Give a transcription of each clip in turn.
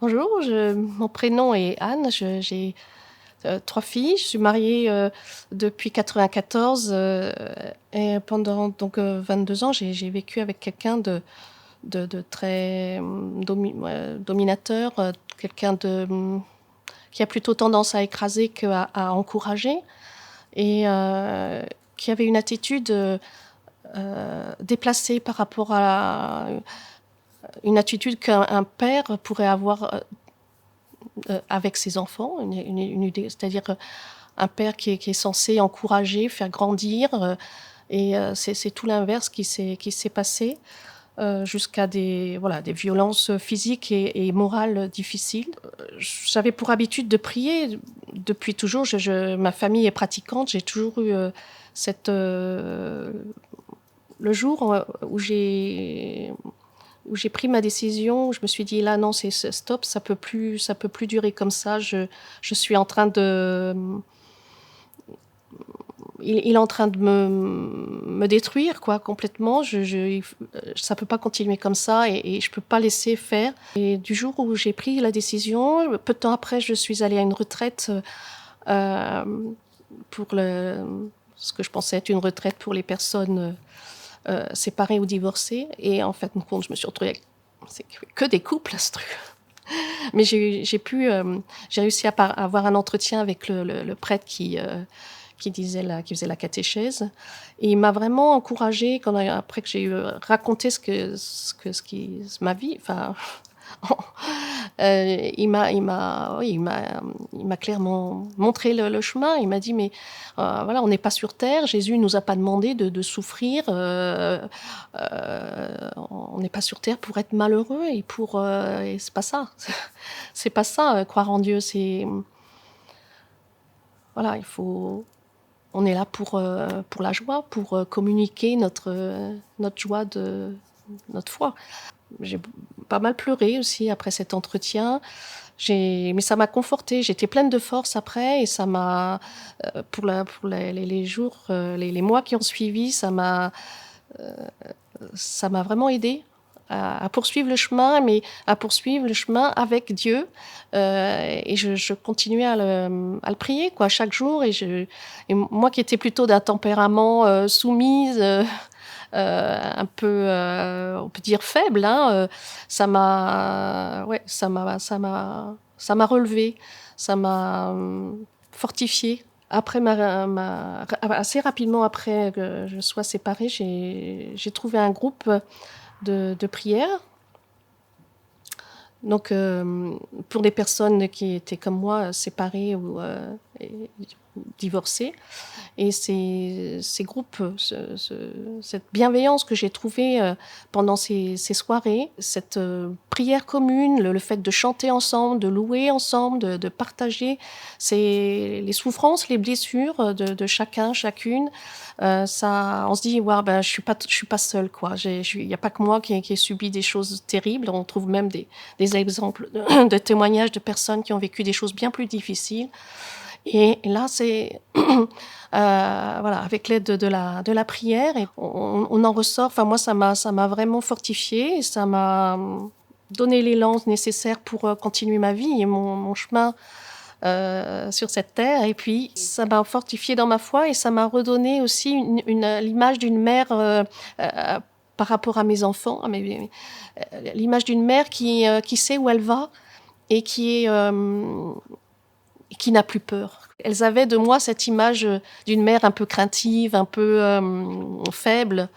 Bonjour, mon prénom est Anne, j'ai 3 filles. Je suis mariée, depuis 94, et pendant donc 22 ans, j'ai vécu avec quelqu'un de très, dominateur, quelqu'un qui a plutôt tendance à écraser qu'à encourager et qui avait une attitude, déplacée par rapport à une attitude qu'un père pourrait avoir, avec ses enfants, une idée, c'est-à-dire un père qui est censé encourager, faire grandir, et c'est tout l'inverse qui s'est passé, jusqu'à des violences physiques et morales difficiles. J'avais pour habitude de prier depuis toujours. Ma famille est pratiquante. J'ai toujours eu le jour où j'ai pris ma décision, où je me suis dit là non, c'est stop, ça peut plus durer comme ça. Je suis en train de, il est en train de me détruire quoi complètement. Ça peut pas continuer comme ça et je peux pas laisser faire. Et du jour où j'ai pris la décision, peu de temps après, je suis allée à une retraite, euh, pour ce que je pensais être une retraite pour les personnes séparées ou divorcées. Et en fait, compte, je me suis retrouvée avec c'est que des couples, ce truc. Mais j'ai réussi à avoir un entretien avec le prêtre qui faisait la catéchèse. Et il m'a vraiment encouragée après que j'ai raconté ma vie. Enfin, il m'a clairement montré le chemin. Il m'a dit, mais voilà, on n'est pas sur terre. Jésus nous a pas demandé de souffrir. On n'est pas sur terre pour être malheureux et c'est pas ça. C'est pas ça. Croire en Dieu, c'est voilà, on est là pour la joie, pour communiquer notre joie de notre foi. J'ai pas mal pleuré aussi après cet entretien. Mais ça m'a confortée. J'étais pleine de force après et ça m'a, pour les jours, les mois qui ont suivi, ça m'a vraiment aidée à poursuivre le chemin, mais à poursuivre le chemin avec Dieu. Et je continuais à le prier quoi, chaque jour. Et moi qui étais plutôt d'un tempérament soumise, un peu, on peut dire faible, hein, ça m'a relevée, ça m'a fortifiée. Après assez rapidement après que je sois séparée, j'ai trouvé un groupe de prière. Donc, pour des personnes qui étaient comme moi, séparées ou divorcées. Et ces groupes, cette bienveillance que j'ai trouvée pendant ces soirées, cette prière commune, le fait de chanter ensemble, de louer ensemble, de partager les souffrances, les blessures de chacun, chacune, on se dit, ouais, ben, je suis pas seule, quoi. Il n'y a pas que moi qui ai subi des choses terribles. On trouve même des exemples de témoignages de personnes qui ont vécu des choses bien plus difficiles. Et là, c'est voilà, avec l'aide de la prière, et on en ressort. Enfin, moi, ça m'a vraiment fortifiée, et ça m'a donné l'élan nécessaire pour continuer ma vie et mon chemin sur cette terre. Et puis, ça m'a fortifiée dans ma foi et ça m'a redonné aussi l'image d'une mère. Par rapport à mes enfants, l'image d'une mère qui sait où elle va et qui n'a plus peur. Elles avaient de moi cette image d'une mère un peu craintive, un peu faible,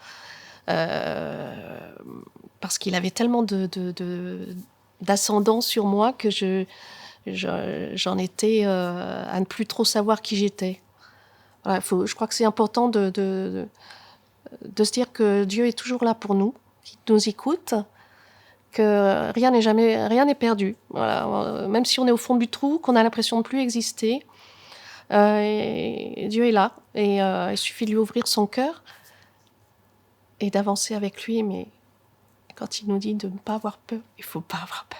parce qu'il avait tellement d'ascendant sur moi que j'en étais à ne plus trop savoir qui j'étais. Voilà, je crois que c'est important de se dire que Dieu est toujours là pour nous, qu'il nous écoute, que rien n'est perdu. Voilà, même si on est au fond du trou, qu'on a l'impression de ne plus exister, et Dieu est là, et il suffit de lui ouvrir son cœur et d'avancer avec lui. Mais quand il nous dit de ne pas avoir peur, il ne faut pas avoir peur.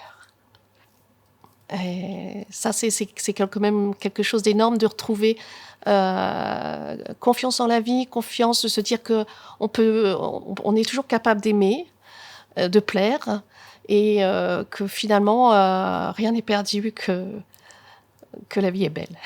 Et ça, c'est quand même quelque chose d'énorme de retrouver confiance en la vie, confiance de se dire qu'on est toujours capable d'aimer, de plaire, et que finalement, rien n'est perdu, que la vie est belle.